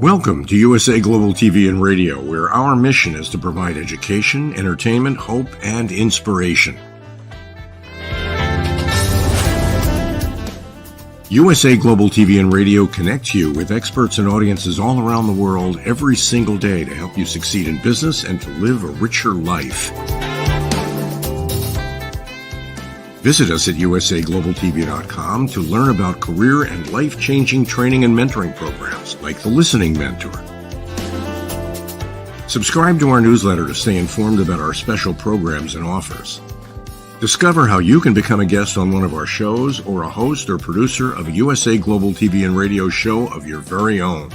Welcome to USA Global TV and Radio, where our mission is to provide education, entertainment, hope, and inspiration. USA Global TV and Radio connects you with experts and audiences all around the world every single day to help you succeed in business and to live a richer life. Visit us at usaglobaltv.com to learn about career and life-changing training and mentoring programs like the Listening Mentor. Subscribe to our newsletter to stay informed about our special programs and offers. Discover how you can become a guest on one of our shows or a host or producer of a USA Global TV and Radio show of your very own.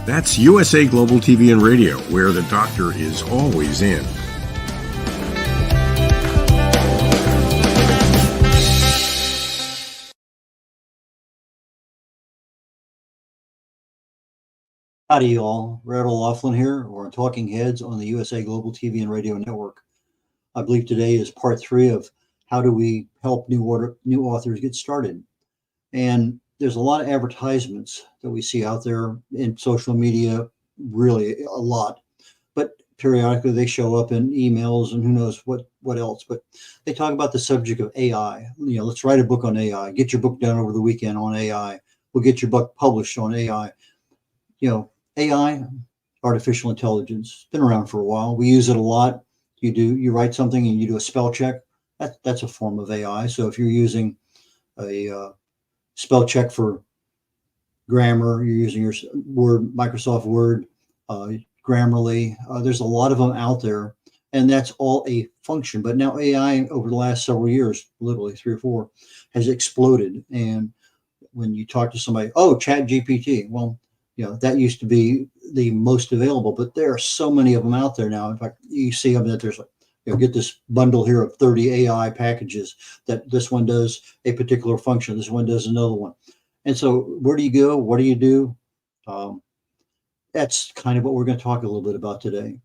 That's USA Global TV and Radio, where the doctor is always in. Howdy, y'all. red.olaughlin here, or Talking Heads on the USA Global TV and Radio Network. I believe today is part 3 of how do we help new authors get started. And there's a lot of advertisements that we see out there in social media, really a lot. But periodically they show up in emails and who knows what else. But they talk about the subject of AI. You know, let's write a book on AI. Get your book done over the weekend on AI. We'll get your book published on AI. You know, AI, artificial intelligence, been around for a while. We use it a lot. You write something and you do a spell check. That's a form of AI. So if you're using a spell check for grammar, you're using your Microsoft Word, Grammarly. There's a lot of them out there, and that's all a function. But now AI, over the last several years, literally 3 or 4, has exploded. And when you talk to somebody, oh, ChatGPT, well, you know, that used to be the most available, but there are so many of them out there now. In fact, you see them that there's like, you know, get this bundle here of 30 AI packages that this one does a particular function, this one does another one. And so where do you go? What do you do? That's kind of what we're going to talk a little bit about today.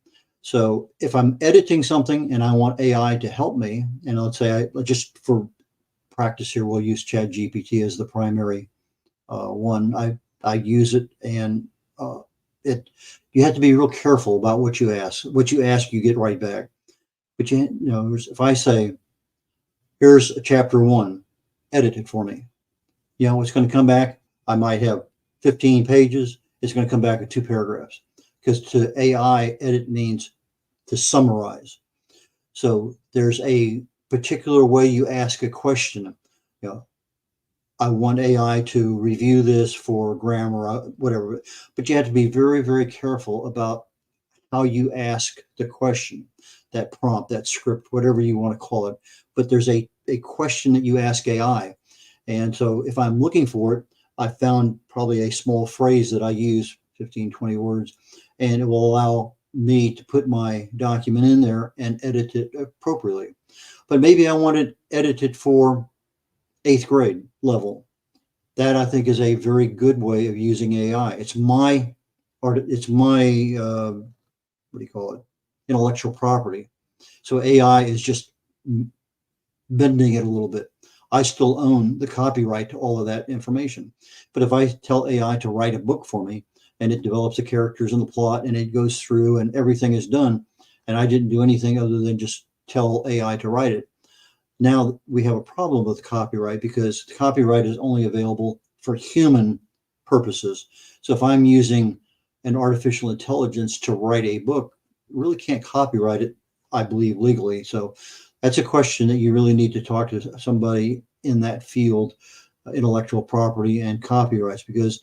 So if I'm editing something and I want AI to help me, and let's say just for practice here, we'll use ChatGPT as the primary one. I use it, and you have to be real careful about what you ask. What you ask, you get right back. But you know, if I say, "Here's chapter 1, edit it for me," you know, it's going to come back. I might have 15 pages. It's going to come back with 2 paragraphs, because to AI, edit means to summarize. So there's a particular way you ask a question. You know, I want AI to review this for grammar, whatever. But you have to be very, very careful about how you ask the question, that prompt, that script, whatever you want to call it. But there's a question that you ask AI. And so if I'm looking for it, I found probably a small phrase that I use, 15, 20 words, and it will allow me to put my document in there and edit it appropriately. But maybe I want it edited for 8th grade level. That, I think, is a very good way of using AI. It's my what do you call it? Intellectual property. So AI is just bending it a little bit. I still own the copyright to all of that information. But if I tell AI to write a book for me, and it develops the characters and the plot, and it goes through and everything is done, and I didn't do anything other than just tell AI to write it, now we have a problem with copyright, because the copyright is only available for human purposes. So if I'm using an artificial intelligence to write a book, really can't copyright it, I believe, legally. So that's a question that you really need to talk to somebody in that field, intellectual property and copyrights, because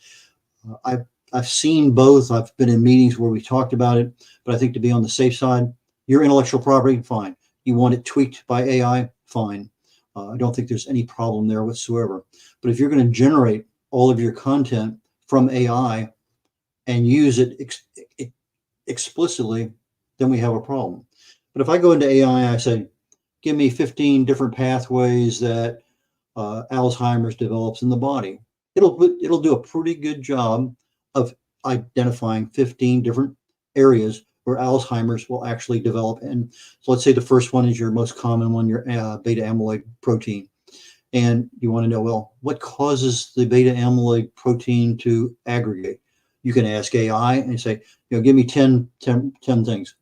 I've seen both. I've been in meetings where we talked about it, but I think to be on the safe side, your intellectual property, fine. You want it tweaked by AI, fine. I don't think there's any problem there whatsoever. But if you're going to generate all of your content from AI and use it explicitly, then we have a problem. But if I go into AI, I say, give me 15 different pathways that Alzheimer's develops in the body. It'll do a pretty good job of identifying 15 different areas where Alzheimer's will actually develop. And so let's say the first one is your most common one, your beta amyloid protein. And you want to know, well, what causes the beta amyloid protein to aggregate? You can ask AI and say, give me 10 things.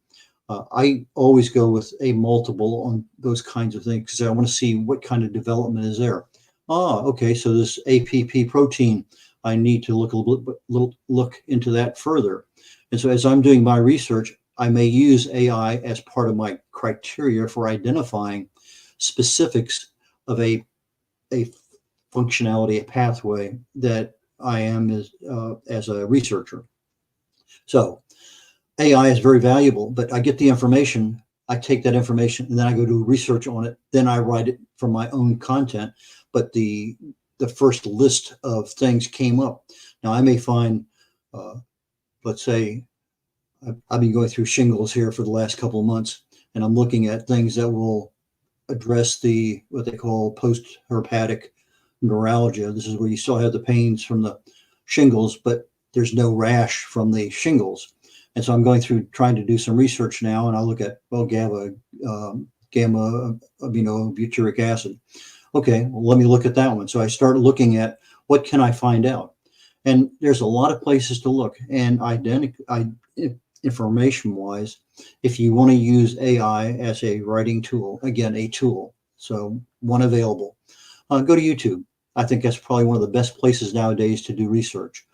I always go with a multiple on those kinds of things because I want to see what kind of development is there. Okay, so this APP protein, I need to look into that further. And so as I'm doing my research, I may use AI as part of my criteria for identifying specifics of a functionality, a pathway that I am as a researcher. So AI is very valuable, but I get the information, I take that information, and then I go do research on it. Then I write it from my own content. But the first list of things came up. Now I may find, let's say, I've been going through shingles here for the last couple of months, and I'm looking at things that will address what they call post-herpetic neuralgia. This is where you still have the pains from the shingles, but there's no rash from the shingles. And so I'm going through trying to do some research now, and I look at, gamma aminobutyric acid. Okay, well, let me look at that one. So I start looking at what can I find out? And there's a lot of places to look. And information-wise, if you want to use AI as a writing tool, again, a tool, so one available, go to YouTube. I think that's probably one of the best places nowadays to do research.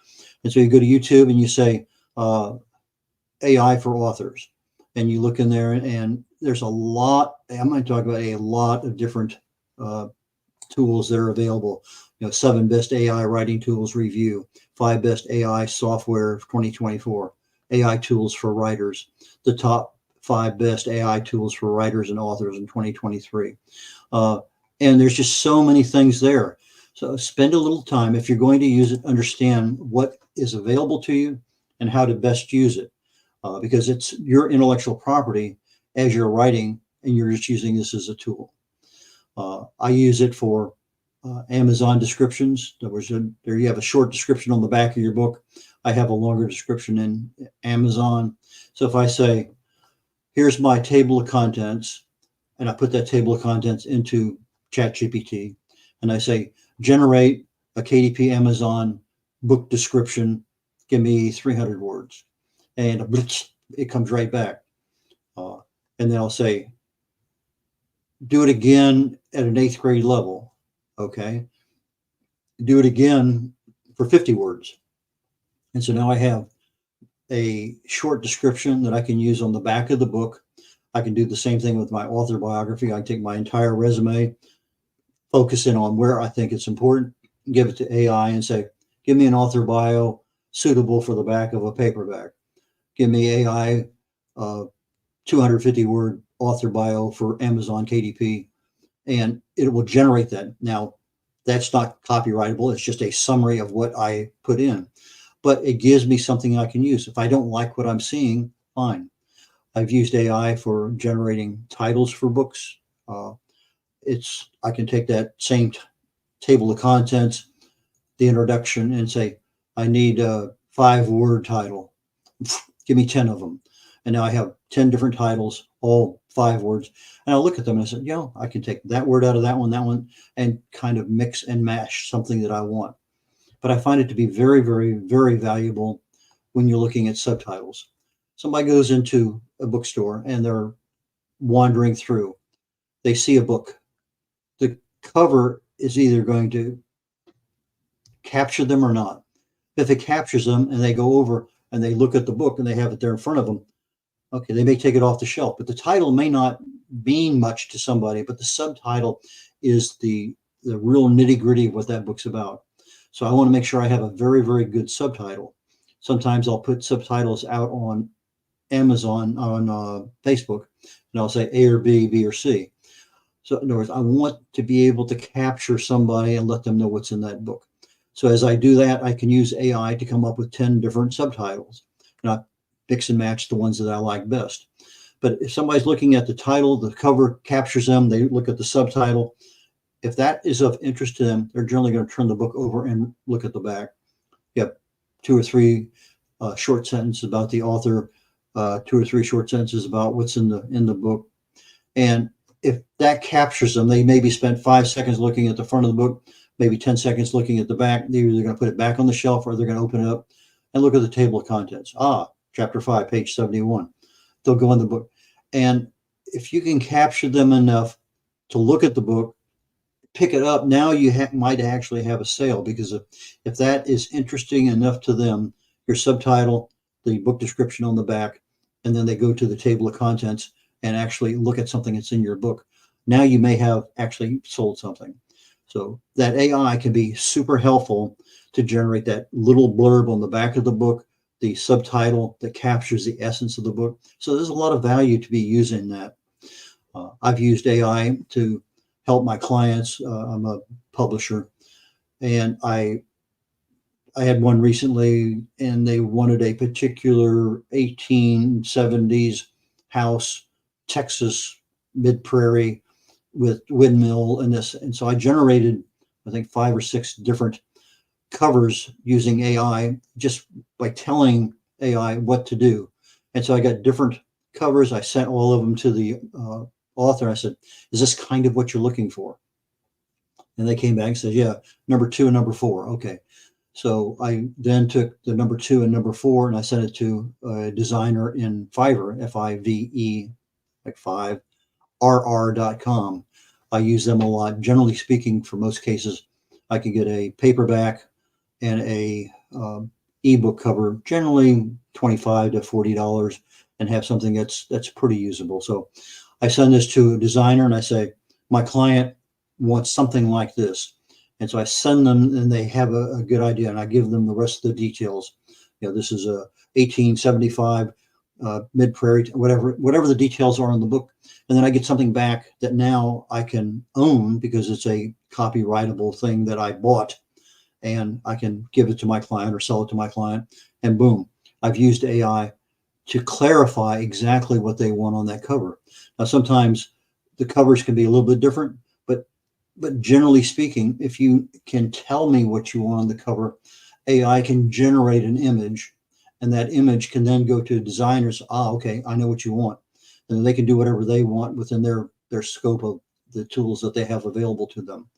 And so you go to YouTube and you say, AI for authors, and you look in there, and there's a lot. I'm going to talk about a lot of different tools that are available. 7 best AI writing tools review, 5 best AI software 2024, AI tools for writers, the top 5 best AI tools for writers and authors in 2023. And there's just so many things there. So spend a little time. If you're going to use it, understand what is available to you and how to best use it. Because it's your intellectual property as you're writing, and you're just using this as a tool. I use it for Amazon descriptions. In other words, there you have a short description on the back of your book. I have a longer description in Amazon. So if I say, here's my table of contents, and I put that table of contents into ChatGPT, and I say, generate a KDP Amazon book description, give me 300 words. And it comes right back. And then I'll say, do it again at an 8th grade level. Okay. Do it again for 50 words. And so now I have a short description that I can use on the back of the book. I can do the same thing with my author biography. I take my entire resume, focus in on where I think it's important, give it to AI and say, give me an author bio suitable for the back of a paperback. Give me AI 250 word author bio for Amazon KDP, and it will generate that. Now, that's not copyrightable. It's just a summary of what I put in, but it gives me something I can use. If I don't like what I'm seeing, fine. I've used AI for generating titles for books. I can take that same table of contents, the introduction, and say, I need a 5-word title. Give me 10 of them. And now I have 10 different titles, all 5 words. And I look at them and I said, I can take that word out of that one, and kind of mix and mash something that I want. But I find it to be very, very, very valuable when you're looking at subtitles. Somebody goes into a bookstore and they're wandering through. They see a book. The cover is either going to capture them or not. If it captures them and they go over and they look at the book and they have it there in front of them, okay, they may take it off the shelf, but the title may not mean much to somebody, but the subtitle is the real nitty-gritty of what that book's about. So I want to make sure I have a very, very good subtitle. Sometimes I'll put subtitles out on Amazon, on Facebook, and I'll say A or B, B or C. So in other words, I want to be able to capture somebody and let them know what's in that book. So as I do that, I can use AI to come up with 10 different subtitles, and I mix and match the ones that I like best. But if somebody's looking at the title, the cover captures them, they look at the subtitle. If that is of interest to them, they're generally going to turn the book over and look at the back. You have 2 or 3 short sentences about the author, 2 or 3 short sentences about what's in the book. And if that captures them, they maybe spent 5 seconds looking at the front of the book, maybe 10 seconds looking at the back. They're either going to put it back on the shelf or they're going to open it up and look at the table of contents. Chapter 5, page 71. They'll go in the book. And if you can capture them enough to look at the book, pick it up, now you might actually have a sale, because if that is interesting enough to them, your subtitle, the book description on the back, and then they go to the table of contents and actually look at something that's in your book, now you may have actually sold something. So that AI can be super helpful to generate that little blurb on the back of the book, the subtitle that captures the essence of the book. So there's a lot of value to be using that. I've used AI to help my clients. I'm a publisher, and I had one recently, and they wanted a particular 1870s house, Texas, mid-prairie, with windmill and this. And so I generated, I think, 5 or 6 different covers using AI, just by telling AI what to do. And so I got different covers. I sent all of them to the author. I said, is this kind of what you're looking for? And they came back and said, yeah, number 2 and number 4. Okay. So I then took the number 2 and number 4, and I sent it to a designer in Fiverr, Five, like 5, rr.com. I use them a lot. Generally speaking, for most cases, I can get a paperback and a ebook cover, generally $25 to $40, and have something that's pretty usable. So I send this to a designer and I say, my client wants something like this. And so I send them, and they have a good idea, and I give them the rest of the details. This is a 1875 mid-prairie, whatever the details are in the book. And then I get something back that now I can own, because it's a copyrightable thing that I bought, and I can give it to my client or sell it to my client, and boom, I've used AI to clarify exactly what they want on that cover. Now, sometimes the covers can be a little bit different, but generally speaking, if you can tell me what you want on the cover, AI can generate an image, and that image can then go to designers. Okay, I know what you want. And then they can do whatever they want within their scope of the tools that they have available to them.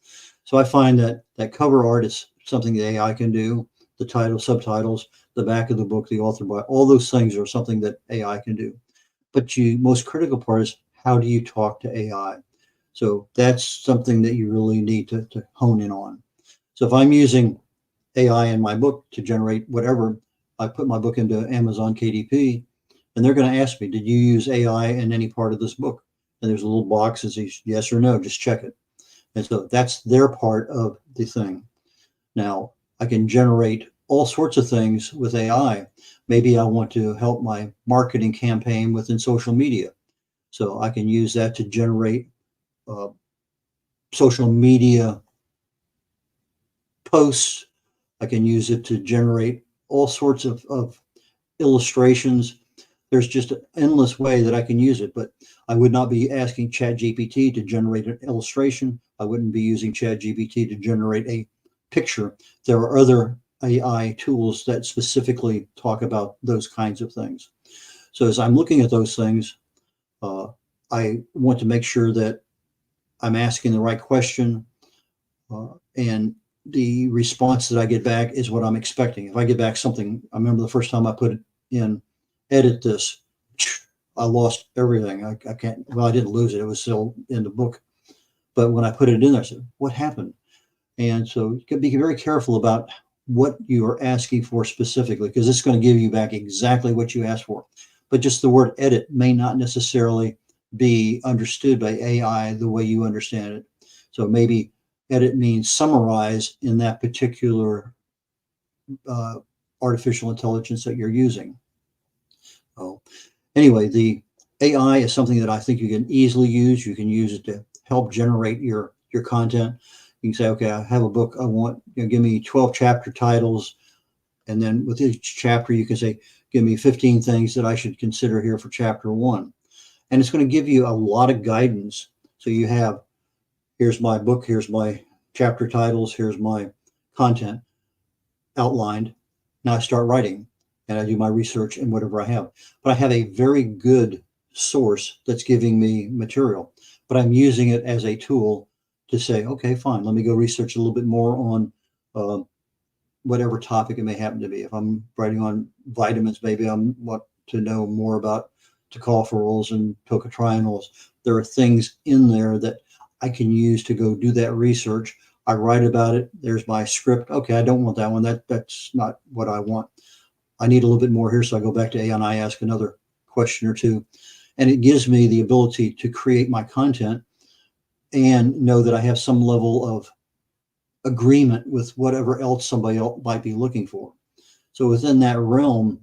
So I find that cover art is something the AI can do. The title, subtitles, the back of the book, the author bio, all those things are something that AI can do. But the most critical part is, how do you talk to AI? So that's something that you really need to hone in on. So if I'm using AI in my book to generate whatever, I put my book into Amazon KDP, and they're going to ask me, did you use AI in any part of this book? And there's a little box that says yes or no, just check it. And so that's their part of the thing. Now, I can generate all sorts of things with AI. Maybe I want to help my marketing campaign within social media. So I can use that to generate social media posts. I can use it to generate all sorts of illustrations. There's just an endless way that I can use it, but I would not be asking ChatGPT to generate an illustration. I wouldn't be using ChatGPT to generate a picture. There are other AI tools that specifically talk about those kinds of things. So as I'm looking at those things, I want to make sure that I'm asking the right question, and the response that I get back is what I'm expecting. If I get back something, I remember the first time I put it in, edit this, I lost everything. I can't, well, I didn't lose it. It was still in the book. But when I put it in there, I said, what happened? And so you can be very careful about what you are asking for specifically, because it's going to give you back exactly what you asked for. But just the word edit may not necessarily be understood by AI the way you understand it. So maybe edit means summarize in that particular artificial intelligence that you're using. So anyway, the AI is something that I think you can easily use. You can use it to help generate your content. You can say, okay, I have a book. I want, give me 12 chapter titles. And then with each chapter, you can say, give me 15 things that I should consider here for chapter 1. And it's going to give you a lot of guidance. So you have, here's my book, here's my chapter titles, here's my content outlined. Now I start writing, and I do my research and whatever I have. But I have a very good source that's giving me material. but I'm using it as a tool to say, okay, fine, let me go research a little bit more on whatever topic it may happen to be. If I'm writing on vitamins, maybe I want to know more about tocopherols and tocotrienols. There are things in there that I can use to go do that research. I write about it. There's my script. Okay, I don't want that one. That's not what I want. I need a little bit more here. So I go back to AI and I ask another question or two. And it gives me the ability to create my content and know that I have some level of agreement with whatever else somebody else might be looking for. So within that realm,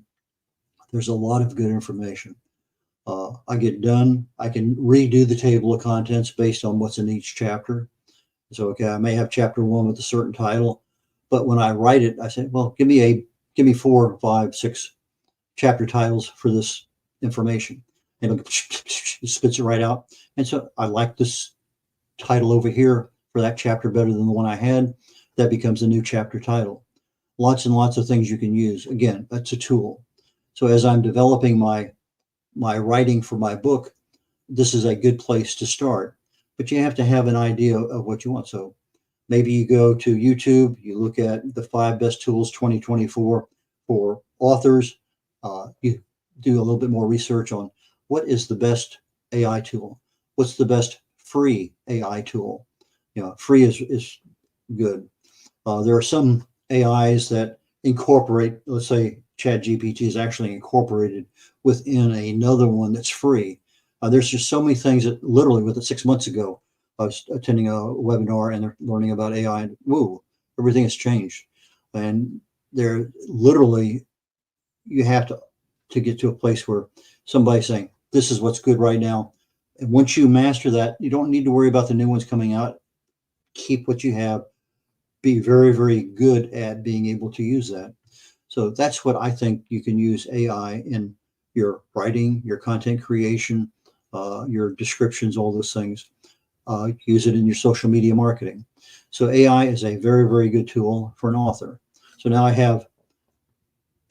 there's a lot of good information. I get done. I can redo the table of contents based on what's in each chapter. So, okay, I may have chapter 1 with a certain title, but when I write it, I say, well, give me 4, 5, 6 chapter titles for this information, and it spits it right out. And so I like this title over here for that chapter better than the one I had. That becomes a new chapter title. Lots and lots of things you can use. Again, that's a tool. So as I'm developing my writing for my book, this is a good place to start. But you have to have an idea of what you want. So maybe you go to YouTube, you look at the 5 best tools 2024 for authors. You do a little bit more research on what is the best AI tool. What's the best free AI tool? Free is good. There are some AIs that incorporate, let's say ChatGPT is actually incorporated within another one that's free. There's just so many things that literally with it 6 months ago, I was attending a webinar and they're learning about AI and whoa, everything has changed. And they're literally, you have to get to a place where somebody's saying, this is what's good right now. And once you master that, you don't need to worry about the new ones coming out. Keep what you have. Be very, very good at being able to use that. So that's what I think you can use AI in your writing, your content creation, your descriptions, all those things. Use it in your social media marketing. So AI is a very, very good tool for an author. So now I have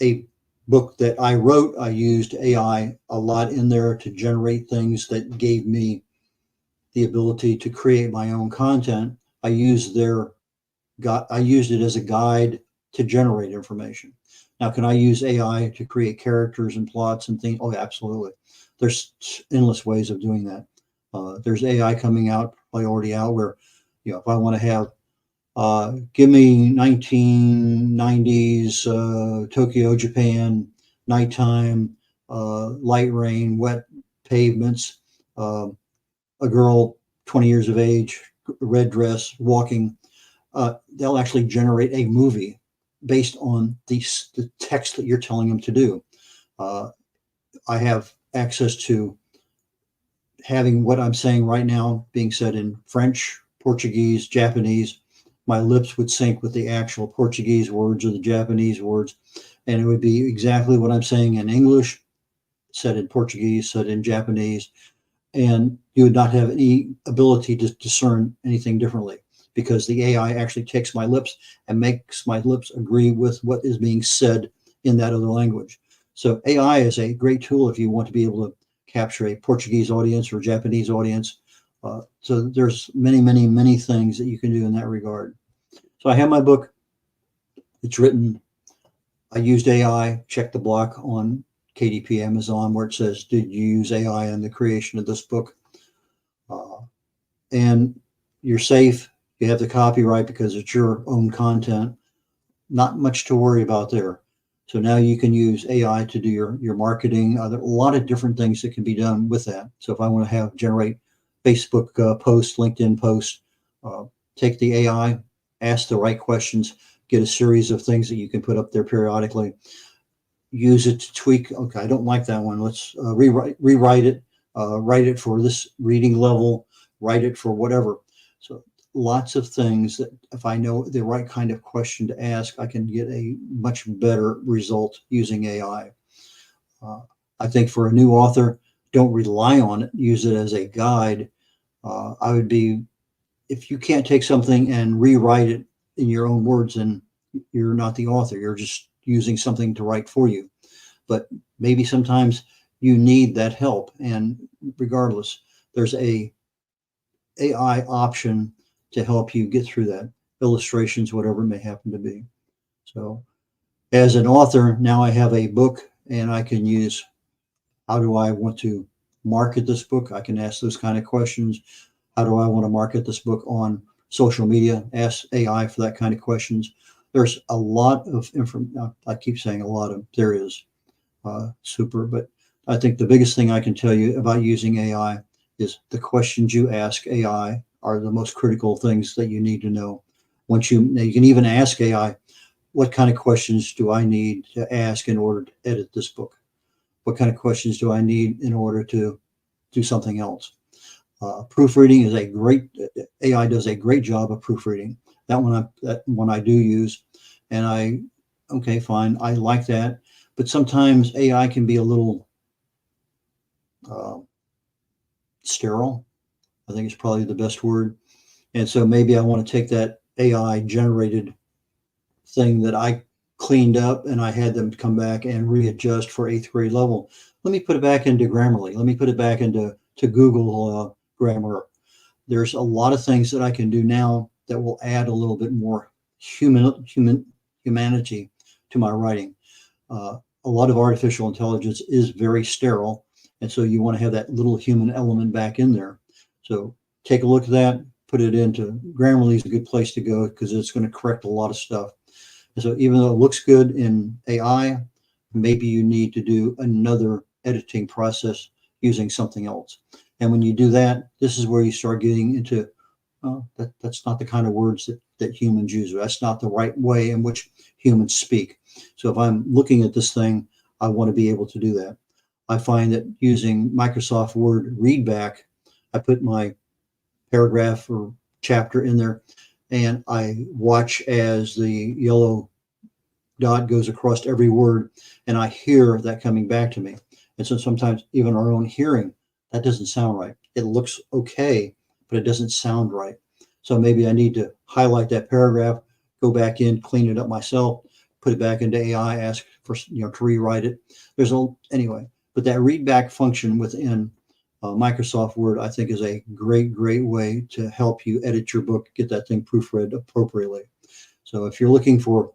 a book that I wrote. I used AI a lot in there to generate things that gave me the ability to create my own content. I used it as a guide to generate information. Now, can I use AI to create characters and plots and things? Oh, absolutely. There's endless ways of doing that. There's AI coming out, probably already out, where, if I want to have, give me 1990s Tokyo, Japan, nighttime, light rain, wet pavements, a girl 20 years of age, red dress, walking. They'll actually generate a movie based on the text that you're telling them to do. I have access to having what I'm saying right now being said in French, Portuguese, Japanese. My lips would sync with the actual Portuguese words or the Japanese words, and it would be exactly what I'm saying in English, said in Portuguese, said in Japanese, and you would not have any ability to discern anything differently because the AI actually takes my lips and makes my lips agree with what is being said in that other language. So AI is a great tool if you want to be able to capture a Portuguese audience or Japanese audience. So there's many, many, many things that you can do in that regard. So I have my book. It's written. I used AI, checked the block on KDP Amazon where it says, did you use AI in the creation of this book? And you're safe. You have the copyright because it's your own content. Not much to worry about there. So now you can use AI to do your marketing. There are a lot of different things that can be done with that. So if I want to generate Facebook posts, LinkedIn posts, take the AI, ask the right questions, get a series of things that you can put up there periodically. Use it to tweak. Okay, I don't like that one. Let's rewrite it. Write it for this reading level. Write it for whatever. So lots of things that if I know the right kind of question to ask, I can get a much better result using AI. I think for a new author, don't rely on it. Use it as a guide. I would be, if you can't take something and rewrite it in your own words, then you're not the author. You're just using something to write for you. But maybe sometimes you need that help. And regardless, there's a AI option to help you get through that. Illustrations, whatever it may happen to be. So as an author, now I have a book and I can use, how do I want to market this book? I can ask those kind of questions. How do I want to market this book on social media? Ask AI for that kind of questions. There's a lot of information. I keep saying a lot of, there is super, but I think the biggest thing I can tell you about using AI is the questions you ask AI are the most critical things that you need to know. Once you can even ask AI, what kind of questions do I need to ask in order to edit this book? What kind of questions do I need in order to do something else? Proofreading is AI does a great job of proofreading. That one I do use, and okay, fine, I like that. But sometimes AI can be a little sterile. I think it's probably the best word. And so maybe I want to take that AI generated thing that I cleaned up and I had them come back and readjust for 8th grade level. Let me put it back into Grammarly. Let me put it back into Google Grammar. There's a lot of things that I can do now that will add a little bit more humanity to my writing. A lot of artificial intelligence is very sterile, and so you want to have that little human element back in there. So take a look at that, put it into Grammarly is a good place to go because it's going to correct a lot of stuff. And so even though it looks good in AI, maybe you need to do another editing process using something else. And when you do that, this is where you start getting into that's not the kind of words that humans use. That's not the right way in which humans speak. So if I'm looking at this thing, I want to be able to do that. I find that using Microsoft Word readback, I put my paragraph or chapter in there, and I watch as the yellow dot goes across every word, and I hear that coming back to me. And so sometimes even our own hearing, that doesn't sound right. It looks okay, but it doesn't sound right. So maybe I need to highlight that paragraph, go back in, clean it up myself, put it back into AI, ask for to rewrite it. Anyway, but that readback function within Microsoft Word, I think, is a great way to help you edit your book, get that thing proofread appropriately. So if you're looking for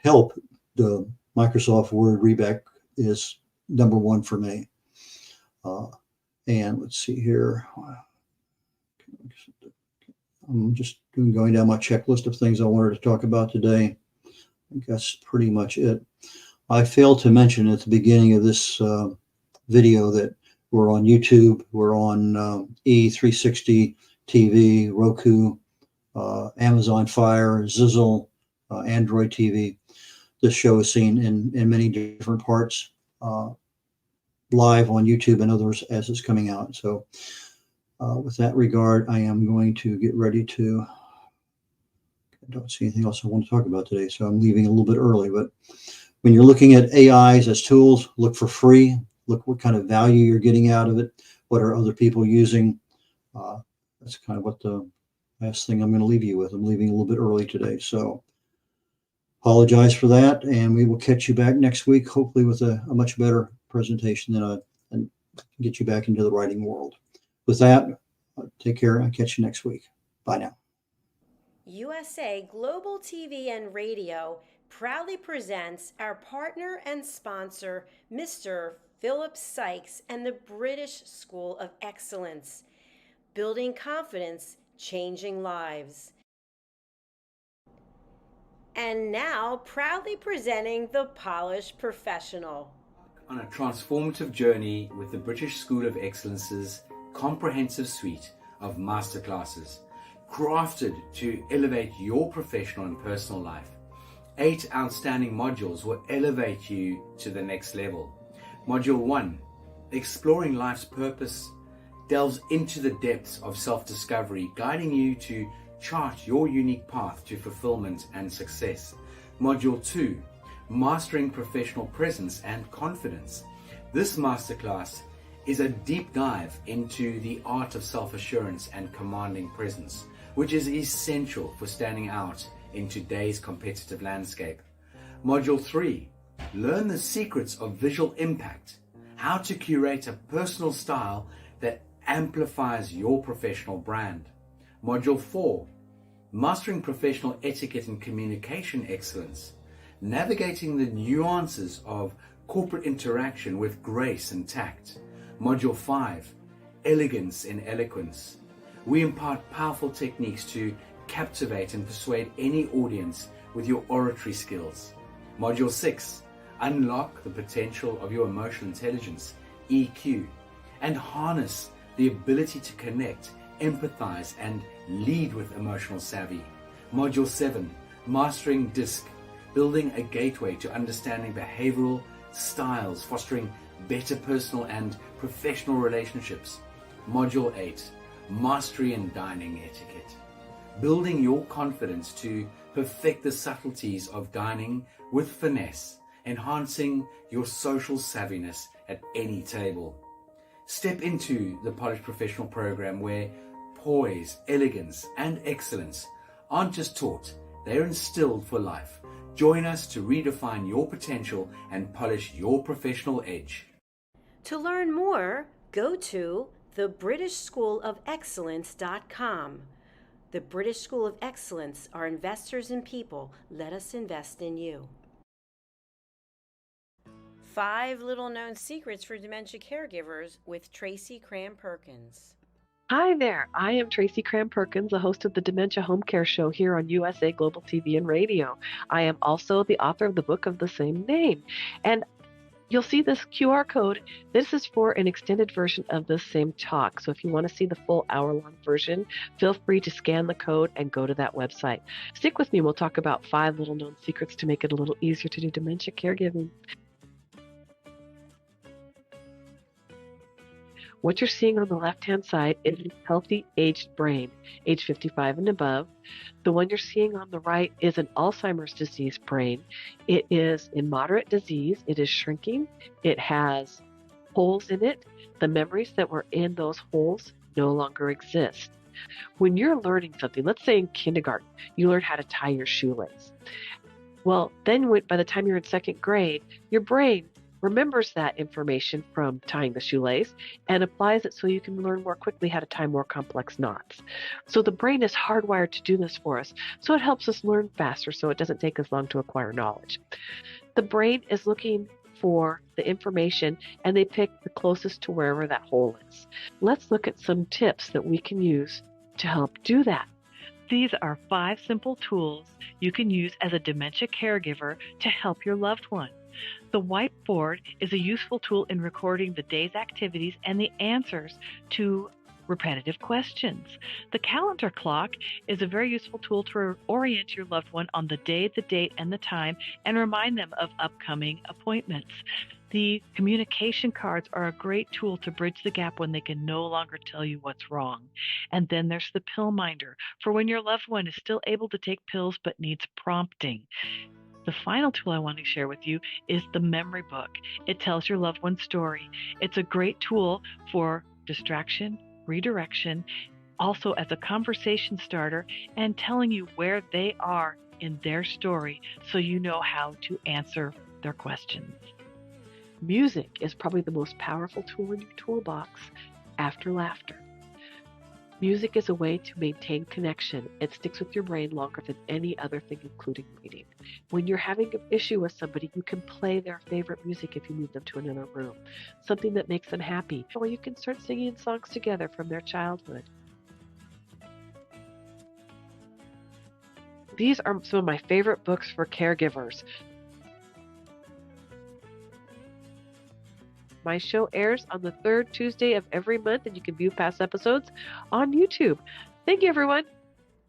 help, the Microsoft Word readback is number one for me. And let's see here. I'm just going down my checklist of things I wanted to talk about today. I think that's pretty much it. I failed to mention at the beginning of this video that we're on YouTube, we're on E360 TV, Roku, Amazon Fire, Zizzle, Android TV. This show is seen in many different parts, live on YouTube and others as it's coming out. So with that regard, I am going to get ready to, I don't see anything else I want to talk about today, so I'm leaving a little bit early. But when you're looking at AIs as tools, look for free, look what kind of value you're getting out of it, what are other people using. That's kind of what the last thing I'm going to leave you with. I'm leaving a little bit early today, so apologize for that, and we will catch you back next week, hopefully with a much better presentation and get you back into the writing world. With that, take care. I'll catch you next week. Bye now. USA Global TV and Radio proudly presents our partner and sponsor, Mr. Philip Sykes and the British School of Excellence. Building confidence, changing lives. And now, proudly presenting the Polished Professional. On a transformative journey with the British School of Excellence's comprehensive suite of masterclasses, crafted to elevate your professional and personal life. 8 outstanding modules will elevate you to the next level. Module 1, Exploring Life's Purpose, delves into the depths of self-discovery, guiding you to chart your unique path to fulfillment and success. Module 2, Mastering Professional Presence and Confidence. This masterclass is a deep dive into the art of self-assurance and commanding presence, which is essential for standing out in today's competitive landscape. Module 3, Learn the Secrets of Visual Impact, how to curate a personal style that amplifies your professional brand. Module 4, mastering professional etiquette and communication excellence, navigating the nuances of corporate interaction with grace and tact. Module 5, elegance in eloquence. We impart powerful techniques to captivate and persuade any audience with your oratory skills. Module 6, unlock the potential of your emotional intelligence, EQ, and harness the ability to connect, empathize, and lead with emotional savvy. Module 7, mastering DISC, building a gateway to understanding behavioral styles, fostering better personal and professional relationships. Module 8, mastery in dining etiquette, building your confidence to perfect the subtleties of dining with finesse, enhancing your social savviness at any table. Step into the Polished Professional program where poise, elegance, and excellence aren't just taught, they're instilled for life. Join us to redefine your potential and polish your professional edge. To learn more, go to thebritishschoolofexcellence.com. The British School of Excellence are investors in people. Let us invest in you. 5 little known secrets for dementia caregivers with Tracy Cram Perkins. Hi there, I am Tracy Cram Perkins, the host of the Dementia Home Care Show here on USA Global TV and Radio. I am also the author of the book of the same name. And you'll see this QR code. This is for an extended version of the same talk. So if you want to see the full hour-long version, feel free to scan the code and go to that website. Stick with me. We'll talk about 5 little known secrets to make it a little easier to do dementia caregiving. What you're seeing on the left-hand side is a healthy aged brain, age 55 and above. The one you're seeing on the right is an Alzheimer's disease brain. It is in moderate disease. It is shrinking. It has holes in it. The memories that were in those holes no longer exist. When you're learning something, let's say in kindergarten, you learn how to tie your shoelace. Well, then by the time you're in 2nd grade, your brain remembers that information from tying the shoelace and applies it so you can learn more quickly how to tie more complex knots. So the brain is hardwired to do this for us. So it helps us learn faster so it doesn't take us long to acquire knowledge. The brain is looking for the information and they pick the closest to wherever that hole is. Let's look at some tips that we can use to help do that. These are 5 simple tools you can use as a dementia caregiver to help your loved one. The whiteboard is a useful tool in recording the day's activities and the answers to repetitive questions. The calendar clock is a very useful tool to orient your loved one on the day, the date, and the time, and remind them of upcoming appointments. The communication cards are a great tool to bridge the gap when they can no longer tell you what's wrong. And then there's the pill minder for when your loved one is still able to take pills but needs prompting. The final tool I want to share with you is the memory book. It tells your loved one's story. It's a great tool for distraction, redirection, also as a conversation starter, and telling you where they are in their story so you know how to answer their questions. Music is probably the most powerful tool in your toolbox after laughter. Music is a way to maintain connection. It sticks with your brain longer than any other thing, including reading. When you're having an issue with somebody, you can play their favorite music if you move them to another room, something that makes them happy, or you can start singing songs together from their childhood. These are some of my favorite books for caregivers. My show airs on the 3rd Tuesday of every month, and you can view past episodes on YouTube. Thank you, everyone.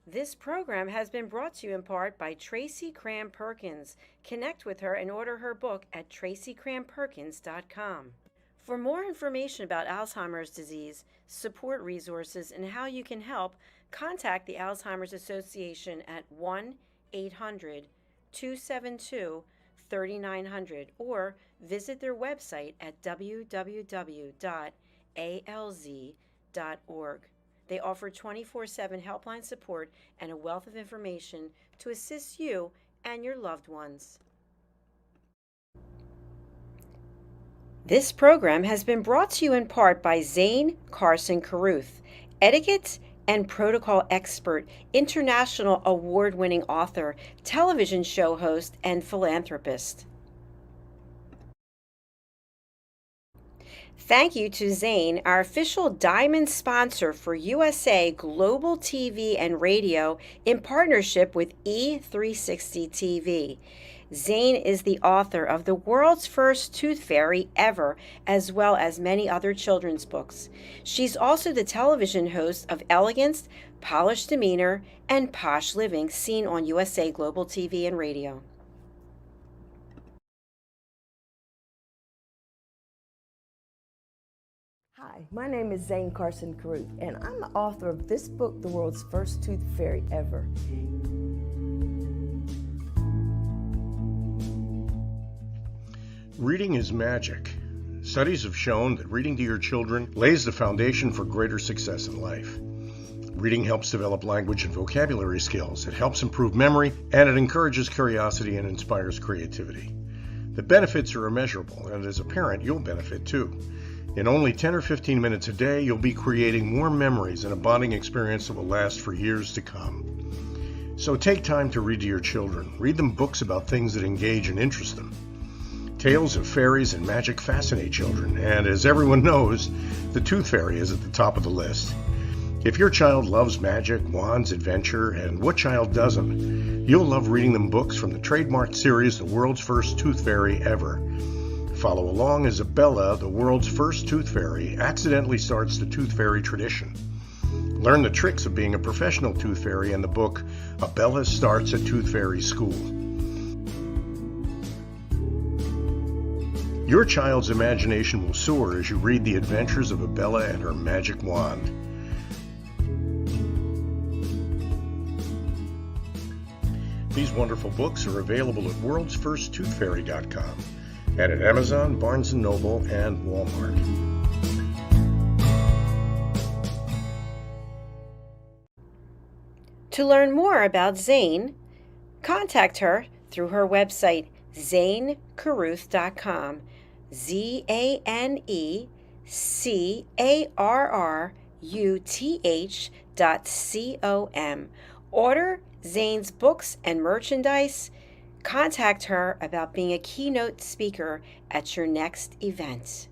This program has been brought to you in part by Tracy Cram Perkins. Connect with her and order her book at tracycramperkins.com. For more information about Alzheimer's disease, support resources, and how you can help, contact the Alzheimer's Association at 1-800-272-3900 or visit their website at www.alz.org. They offer 24/7 helpline support and a wealth of information to assist you and your loved ones. This program has been brought to you in part by Zane Carson Carruth, etiquette and protocol expert, international award-winning author, television show host, and philanthropist. Thank you to Zane, our official diamond sponsor for USA Global TV and Radio in partnership with E360 TV. Zane is the author of the world's first tooth fairy ever, as well as many other children's books. She's also the television host of Elegance, Polished Demeanor, and Posh Living, seen on USA Global TV and Radio. Hi, my name is Zane Carson Carruth, and I'm the author of this book, The World's First Tooth Fairy Ever. Reading is magic. Studies have shown that reading to your children lays the foundation for greater success in life. Reading helps develop language and vocabulary skills. It helps improve memory, and it encourages curiosity and inspires creativity. The benefits are immeasurable, and as a parent, you'll benefit too. In only 10 or 15 minutes a day, you'll be creating more memories and a bonding experience that will last for years to come. So take time to read to your children. Read them books about things that engage and interest them. Tales of fairies and magic fascinate children, and as everyone knows, the Tooth Fairy is at the top of the list. If your child loves magic, wands, adventure, and what child doesn't, you'll love reading them books from the trademarked series, The World's First Tooth Fairy Ever. Follow along as Abella, the world's first tooth fairy, accidentally starts the tooth fairy tradition. Learn the tricks of being a professional tooth fairy in the book, Abella Starts a Tooth Fairy School. Your child's imagination will soar as you read the adventures of Abella and her magic wand. These wonderful books are available at worldsfirsttoothfairy.com and at Amazon, Barnes & Noble, and Walmart. To learn more about Zane, contact her through her website, zanecarruth.com, ZANECARRUTH.com. Order Zane's books and merchandise. Contact her about being a keynote speaker at your next event.